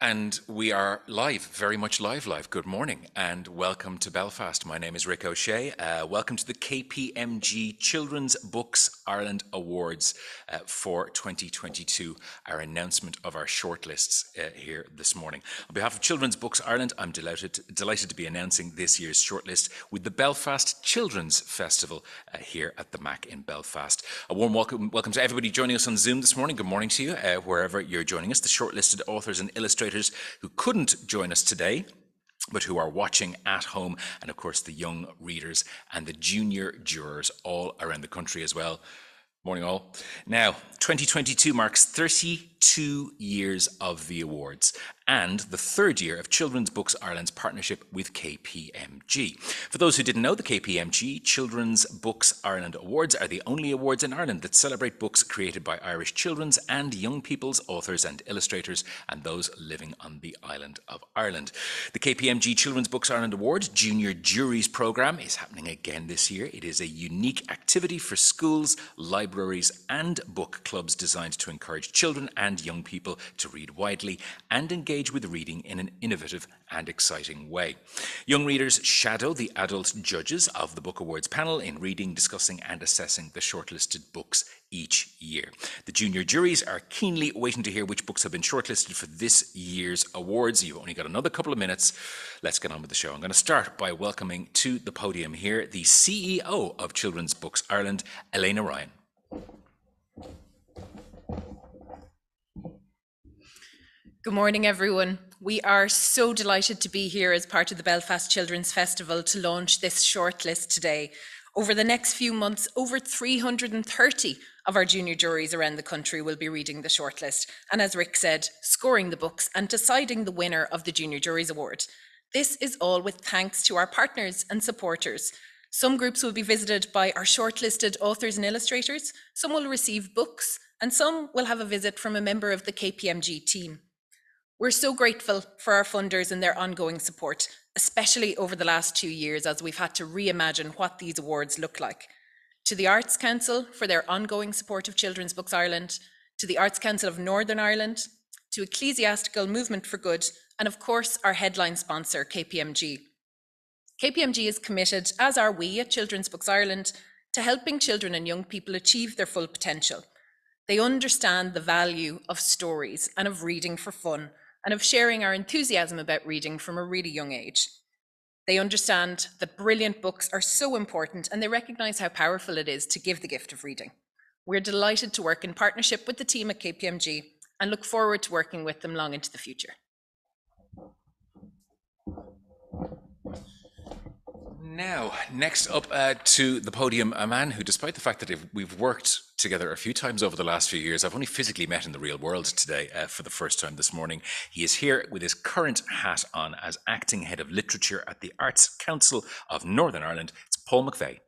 And we are live, very much live. Good morning and welcome to Belfast. My name is Rick O'Shea. Welcome to the KPMG Children's Books Ireland Awards for 2022, our announcement of our shortlists here this morning. On behalf of Children's Books Ireland, I'm delighted to be announcing this year's shortlist with the Belfast Children's Festival here at the Mac in Belfast. A warm welcome to everybody joining us on Zoom this morning. Good morning to you, wherever you're joining us. The shortlisted authors and illustrators who couldn't join us today, but who are watching at home, and of course the young readers and the junior jurors all around the country as well. Morning all. Now, 2022 marks 32 years of the awards and the third year of Children's Books Ireland's partnership with KPMG. For those who didn't know, the KPMG Children's Books Ireland Awards are the only awards in Ireland that celebrate books created by Irish children's and young people's authors and illustrators and those living on the island of Ireland. The KPMG Children's Books Ireland Award Junior Juries programme is happening again this year. It is a unique activity for schools, libraries and book clubs designed to encourage children and young people to read widely and engage with reading in an innovative and exciting way. Young readers shadow the adult judges of the Book Awards panel in reading, discussing and assessing the shortlisted books each year. The junior juries are keenly waiting to hear which books have been shortlisted for this year's awards. You've only got another couple of minutes. Let's get on with the show. I'm going to start by welcoming to the podium here the CEO of Children's Books Ireland, Elena Ryan. Good morning, everyone. We are so delighted to be here as part of the Belfast Children's Festival to launch this shortlist today. Over the next few months, over 330 of our junior juries around the country will be reading the shortlist, and as Rick said, scoring the books and deciding the winner of the Junior Juries Award. This is all with thanks to our partners and supporters. Some groups will be visited by our shortlisted authors and illustrators, some will receive books, and some will have a visit from a member of the KPMG team. We're so grateful for our funders and their ongoing support, especially over the last 2 years as we've had to reimagine what these awards look like. To the Arts Council for their ongoing support of Children's Books Ireland, to the Arts Council of Northern Ireland, to Ecclesiastical Movement for Good, and of course our headline sponsor, KPMG. KPMG is committed, as are we at Children's Books Ireland, to helping children and young people achieve their full potential. They understand the value of stories and of reading for fun, and of sharing our enthusiasm about reading from a really young age. They understand that brilliant books are so important and they recognise how powerful it is to give the gift of reading. We're delighted to work in partnership with the team at KPMG and look forward to working with them long into the future. Now, next up to the podium, a man who, despite the fact that we've worked together a few times over the last few years, I've only physically met in the real world today for the first time this morning. He is here with his current hat on as Acting Head of Literature at the Arts Council of Northern Ireland. It's Paul McVeigh.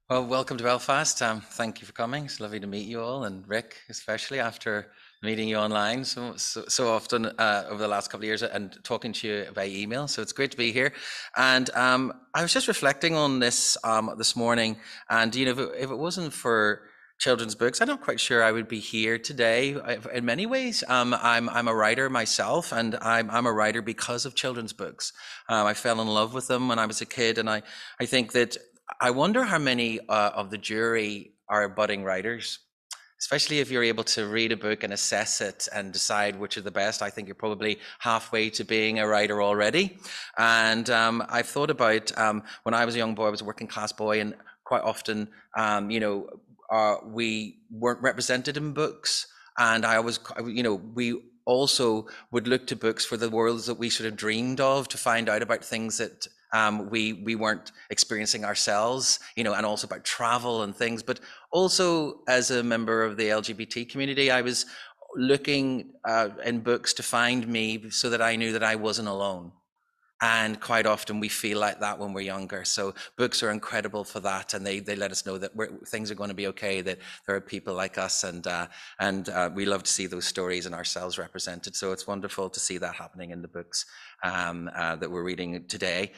Well, welcome to Belfast. Thank you for coming. It's lovely to meet you all, and Rick especially, after meeting you online so often over the last couple of years and talking to you by email. So it's great to be here. And I was just reflecting on this this morning, and you know, if it wasn't for children's books, I'm not quite sure I would be here today. In many ways, I'm a writer myself, and I'm a writer because of children's books. I fell in love with them when I was a kid, and I think that I wonder how many of the jury are budding writers. Especially if you're able to read a book and assess it and decide which are the best. I think you're probably halfway to being a writer already. And I've thought about when I was a young boy, I was a working class boy, and quite often, we weren't represented in books. And we also would look to books for the worlds that we sort of dreamed of, to find out about things that we weren't experiencing ourselves, and also about travel and things. But also as a member of the LGBT community, I was looking in books to find me so that I knew that I wasn't alone. And quite often we feel like that when we're younger. So books are incredible for that, and they let us know that things are going to be okay, that there are people like us, and we love to see those stories and ourselves represented. So it's wonderful to see that happening in the books that we're reading today.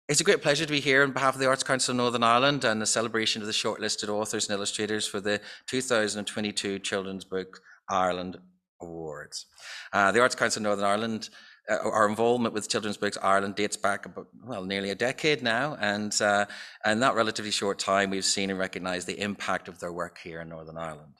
It's a great pleasure to be here on behalf of the Arts Council of Northern Ireland and the celebration of the shortlisted authors and illustrators for the 2022 Children's Book Ireland Awards. The Arts Council of Northern Ireland, our involvement with Children's Books Ireland dates back about, well, nearly a decade now, and in that relatively short time, we've seen and recognised the impact of their work here in Northern Ireland.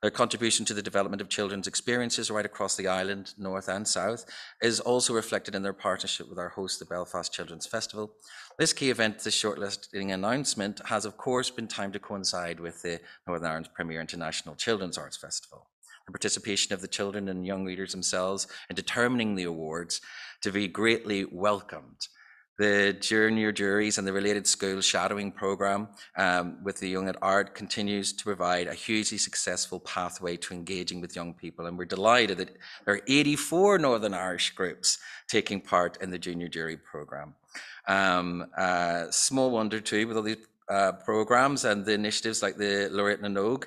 Their contribution to the development of children's experiences right across the island, north and south, is also reflected in their partnership with our host, the Belfast Children's Festival. This key event, the shortlisting announcement, has of course been timed to coincide with the Northern Ireland's premier international children's arts festival. The participation of the children and young readers themselves in determining the awards to be greatly welcomed. The junior juries and the related school shadowing programme with the Young at Art continues to provide a hugely successful pathway to engaging with young people, and we're delighted that there are 84 Northern Irish groups taking part in the junior jury programme. Small wonder too, with all these programs and the initiatives like the Laureate na Nóg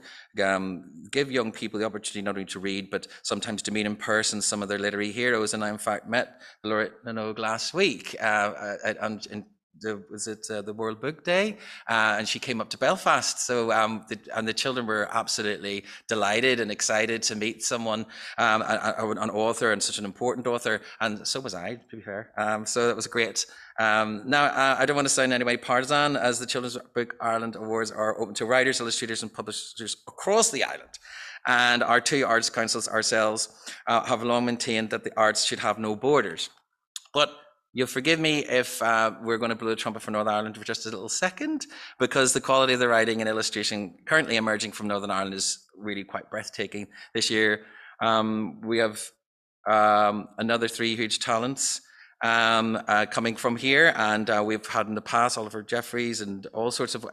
give young people the opportunity not only to read but sometimes to meet in person some of their literary heroes. And I in fact met the Laureate na Nóg last week was it the World Book Day, and she came up to Belfast. So the children were absolutely delighted and excited to meet someone, an author, and such an important author, and so was I, to be fair. So that was great. Now, I don't want to sound in any way partisan, as the Children's Book Ireland Awards are open to writers, illustrators, and publishers across the island. And our two arts councils ourselves have long maintained that the arts should have no borders. But you'll forgive me if we're going to blow the trumpet for Northern Ireland for just a little second, because the quality of the writing and illustration currently emerging from Northern Ireland is really quite breathtaking. This year, we have another 3 huge talents coming from here, and we've had in the past Oliver Jeffreys and all sorts of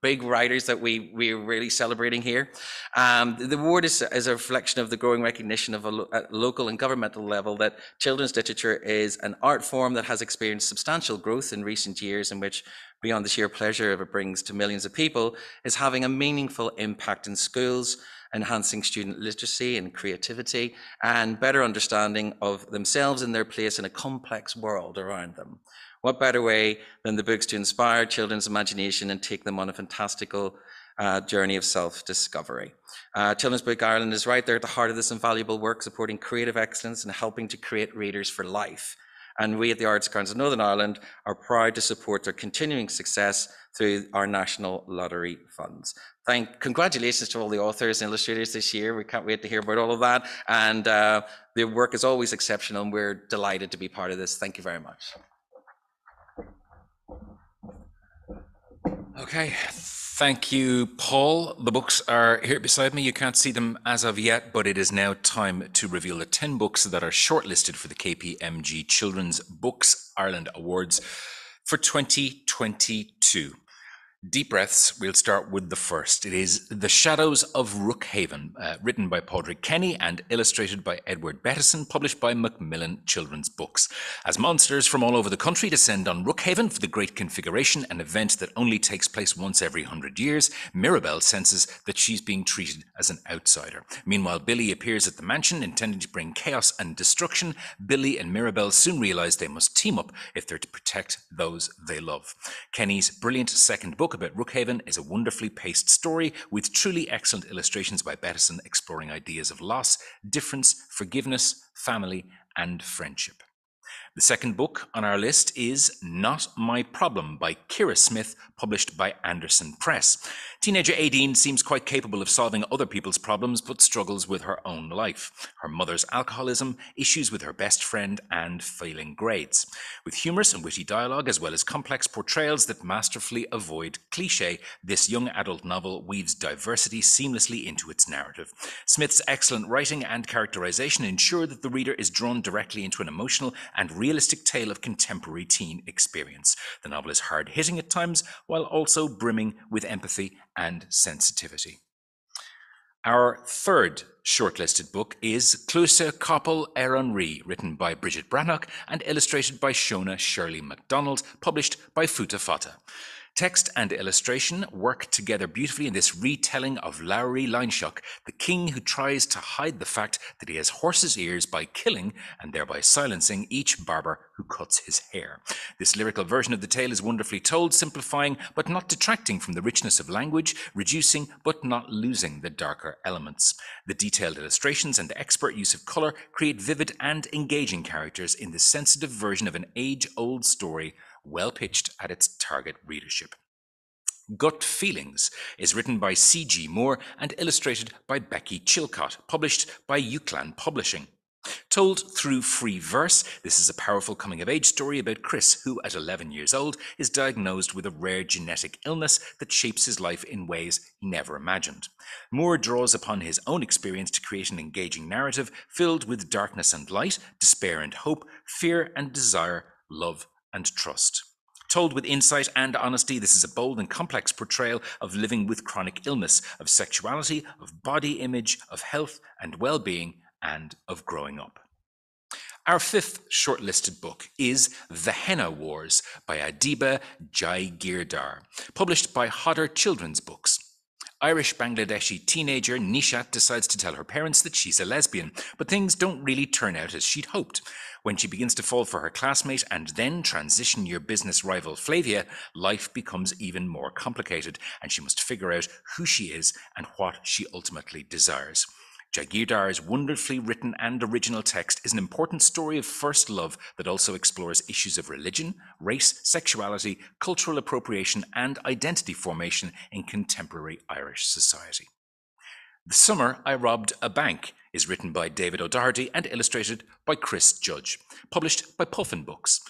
big writers that we're really celebrating here. The award is a reflection of the growing recognition of at local and governmental level that children's literature is an art form that has experienced substantial growth in recent years, in which, beyond the sheer pleasure it brings to millions of people, is having a meaningful impact in schools, enhancing student literacy and creativity, and better understanding of themselves and their place in a complex world around them. What better way than the books to inspire children's imagination and take them on a fantastical journey of self-discovery. Children's Book Ireland is right there at the heart of this invaluable work, supporting creative excellence and helping to create readers for life. And we at the Arts Council of Northern Ireland are proud to support their continuing success through our national lottery funds. Congratulations to all the authors and illustrators this year. We can't wait to hear about all of that. And the work is always exceptional, and we're delighted to be part of this. Thank you very much. Okay, thank you, Paul. The books are here beside me. You can't see them as of yet, but it is now time to reveal the 10 books that are shortlisted for the KPMG Children's Books Ireland Awards for 2022. Deep breaths, we'll start with the first. It is The Shadows of Rookhaven, written by Pádraig Kenny and illustrated by Edward Bettison, published by Macmillan Children's Books. As monsters from all over the country descend on Rookhaven for the Great Configuration, an event that only takes place once every 100 years, Mirabelle senses that she's being treated as an outsider. Meanwhile, Billy appears at the mansion, intending to bring chaos and destruction. Billy and Mirabelle soon realize they must team up if they're to protect those they love. Kenny's brilliant second book about Rookhaven is a wonderfully paced story with truly excellent illustrations by Bettison, exploring ideas of loss, difference, forgiveness, family, and friendship. The second book on our list is Not My Problem by Kira Smith, published by Anderson Press. Teenager Aideen seems quite capable of solving other people's problems, but struggles with her own life, her mother's alcoholism, issues with her best friend, and failing grades. With humorous and witty dialogue, as well as complex portrayals that masterfully avoid cliché, this young adult novel weaves diversity seamlessly into its narrative. Smith's excellent writing and characterization ensure that the reader is drawn directly into an emotional and realistic tale of contemporary teen experience. The novel is hard-hitting at times, while also brimming with empathy and sensitivity. Our third shortlisted book is Clúsa Coppel Éireann Rí, written by Bridget Brannock and illustrated by Shona Shirley MacDonald, published by Futa Fata. Text and illustration work together beautifully in this retelling of Lowry Lineshock, the king who tries to hide the fact that he has horse's ears by killing and thereby silencing each barber who cuts his hair. This lyrical version of the tale is wonderfully told, simplifying but not detracting from the richness of language, reducing but not losing the darker elements. The detailed illustrations and expert use of colour create vivid and engaging characters in this sensitive version of an age-old story, well pitched at its target readership. Gut Feelings is written by C.G. Moore and illustrated by Becky Chilcott, published by Euclan Publishing. Told through free verse, this is a powerful coming-of-age story about Chris, who at 11 years old is diagnosed with a rare genetic illness that shapes his life in ways he never imagined. Moore draws upon his own experience to create an engaging narrative filled with darkness and light, despair and hope, fear and desire, love and trust. Told with insight and honesty, this is a bold and complex portrayal of living with chronic illness, of sexuality, of body image, of health and well-being, and of growing up. Our fifth shortlisted book is The Henna Wars by Adiba Jaigirdar, published by Hodder Children's Books. Irish-Bangladeshi teenager Nishat decides to tell her parents that she's a lesbian, but things don't really turn out as she'd hoped. When she begins to fall for her classmate and then transition year business rival Flavia, life becomes even more complicated, and she must figure out who she is and what she ultimately desires. Jagirdar's wonderfully written and original text is an important story of first love that also explores issues of religion, race, sexuality, cultural appropriation, and identity formation in contemporary Irish society. The Summer I Robbed a Bank is written by David ODoherty and illustrated by Chris Judge, published by Puffin Books.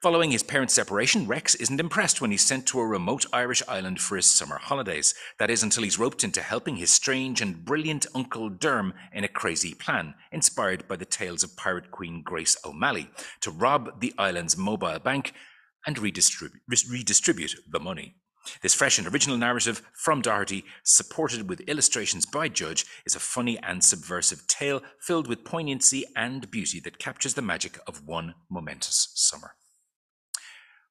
Following his parents' separation, Rex isn't impressed when he's sent to a remote Irish island for his summer holidays. That is until he's roped into helping his strange and brilliant Uncle Derm in a crazy plan, inspired by the tales of pirate queen Grace O'Malley, to rob the island's mobile bank and redistribute the money. This fresh and original narrative from Doherty, supported with illustrations by Judge, is a funny and subversive tale filled with poignancy and beauty that captures the magic of one momentous summer.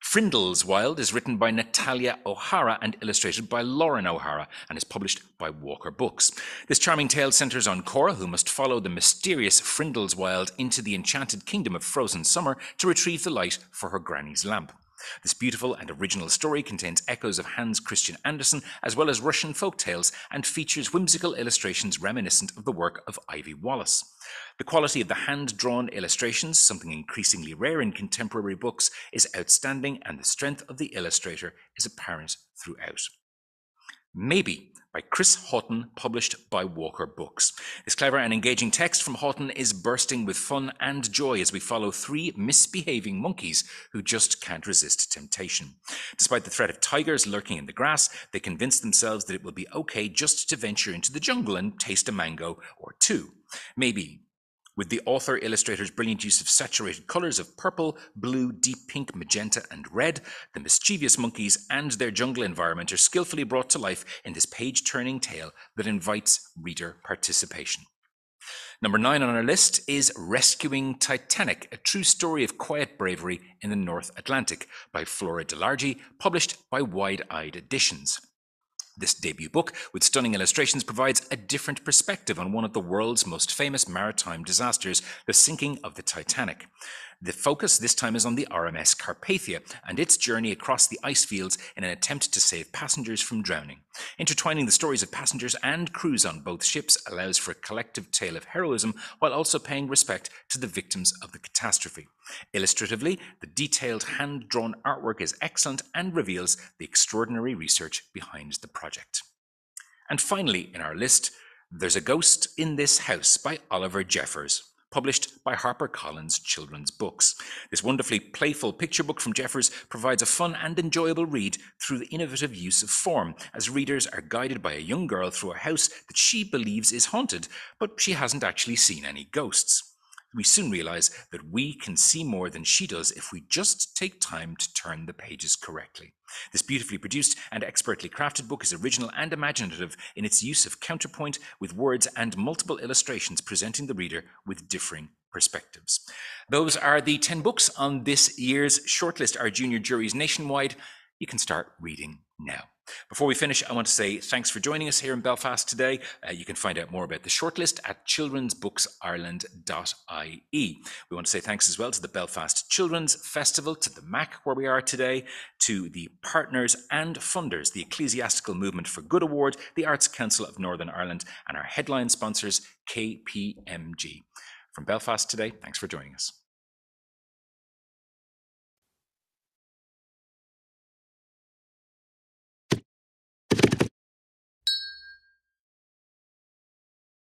Frindleswylde is written by Natalia O'Hara and illustrated by Lauren O'Hara and is published by Walker Books. This charming tale centres on Cora, who must follow the mysterious Frindleswylde into the enchanted kingdom of frozen summer to retrieve the light for her granny's lamp. This beautiful and original story contains echoes of Hans Christian Andersen as well as Russian folk tales and features whimsical illustrations reminiscent of the work of Ivy Wallace. The quality of the hand-drawn illustrations, something increasingly rare in contemporary books, is outstanding, and the strength of the illustrator is apparent throughout. Maybe by Chris Haughton, published by Walker Books. This clever and engaging text from Haughton is bursting with fun and joy as we follow three misbehaving monkeys who just can't resist temptation. Despite the threat of tigers lurking in the grass, they convince themselves that it will be okay just to venture into the jungle and taste a mango or two. Maybe. With the author-illustrator's brilliant use of saturated colours of purple, blue, deep pink, magenta and red, the mischievous monkeys and their jungle environment are skillfully brought to life in this page-turning tale that invites reader participation. Number 9 on our list is Rescuing Titanic, a true story of quiet bravery in the North Atlantic by Flora Delargy, published by Wide Eyed Editions. This debut book, with stunning illustrations, provides a different perspective on one of the world's most famous maritime disasters, the sinking of the Titanic. The focus this time is on the RMS Carpathia and its journey across the ice fields in an attempt to save passengers from drowning. Intertwining the stories of passengers and crews on both ships allows for a collective tale of heroism while also paying respect to the victims of the catastrophe. Illustratively, the detailed hand-drawn artwork is excellent and reveals the extraordinary research behind the project. And finally in our list, There's a Ghost in This House by Oliver Jeffers, published by HarperCollins Children's Books. This wonderfully playful picture book from Jeffers provides a fun and enjoyable read through the innovative use of form, as readers are guided by a young girl through a house that she believes is haunted, but she hasn't actually seen any ghosts. We soon realize that we can see more than she does if we just take time to turn the pages correctly. This beautifully produced and expertly crafted book is original and imaginative in its use of counterpoint with words and multiple illustrations presenting the reader with differing perspectives. Those are the 10 books on this year's shortlist. Our junior juries nationwide you can start reading now. Before we finish, I want to say thanks for joining us here in Belfast today. You can find out more about the shortlist at childrensbooksireland.ie. We want to say thanks as well to the Belfast Children's Festival, to the MAC where we are today, to the partners and funders, the Ecclesiastical Movement for Good Award, the Arts Council of Northern Ireland, and our headline sponsors, KPMG. From Belfast today, thanks for joining us.